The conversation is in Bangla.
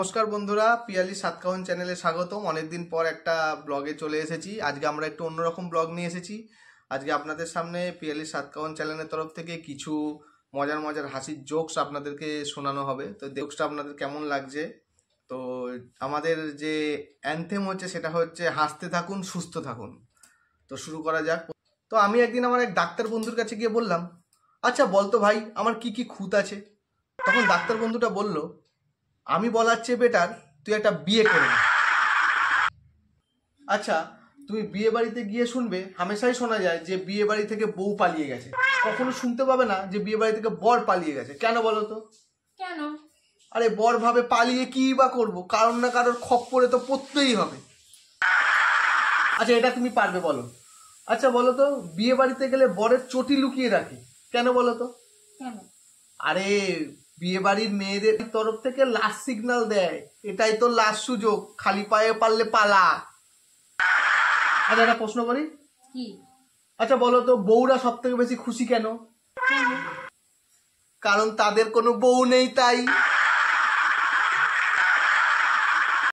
নমস্কার বন্ধুরা, পিয়ালি সাতকাহন চ্যানেলে স্বাগতম। অনেকদিন পর একটা ব্লগে চলে এসেছি। আজকে আমরা একটু অন্যরকম ব্লগ নিয়ে এসেছি। আজকে আপনাদের সামনে পিয়ালি সাতকাহন চ্যানেলের তরফ থেকে কিছু মজার মজার হাসির জোকস আপনাদেরকে শোনানো হবে। তো জোকসটা আপনাদের কেমন লাগছে? তো আমাদের যে অ্যানথেম হচ্ছে সেটা হচ্ছে হাসতে থাকুন সুস্থ থাকুন। তো শুরু করা যাক। তো আমি একদিন আমার এক ডাক্তার বন্ধুর কাছে গিয়ে বললাম, আচ্ছা বলতো ভাই, আমার কি কি খুঁত আছে? তখন ডাক্তার বন্ধুটা বলল, আমি বলার চেয়ে বেটার তুই একটা বিয়ে করে নে। আচ্ছা, তুমি বিয়ে বাড়িতে গিয়ে শুনবে হামেশাই শোনা যায় যে বিয়ে বাড়ি থেকে বউ পালিয়ে গেছে। কখনো শুনতে পাবে না যে বিয়ে বাড়ি থেকে বর পালিয়ে গেছে। কেন বলো তো? কেন? আরে বর ভাবে পালিয়ে কি বা করবো, কারোর না কারোর খপ্পরে তো পড়তেই হবে। আচ্ছা, এটা তুমি পারবে বলো? আচ্ছা বলো তো, বিয়ে বাড়িতে গেলে বরের চটি লুকিয়ে রাখে কেন বলো তো? কেন? আরে বিয়ে বাড়ির মেয়েদের তরফ থেকে লাস্ট সিগন্যাল দেয়, এটাই তো লাস্ট সুযোগ, খালি পায়ে পারলে পালা। আচ্ছা একটা প্রশ্ন করি। কি? আচ্ছা বলো তো, বউরা সব থেকে বেশি খুশি কেন? কেন? কারণ তাদের কোনো বউ নেই তাই।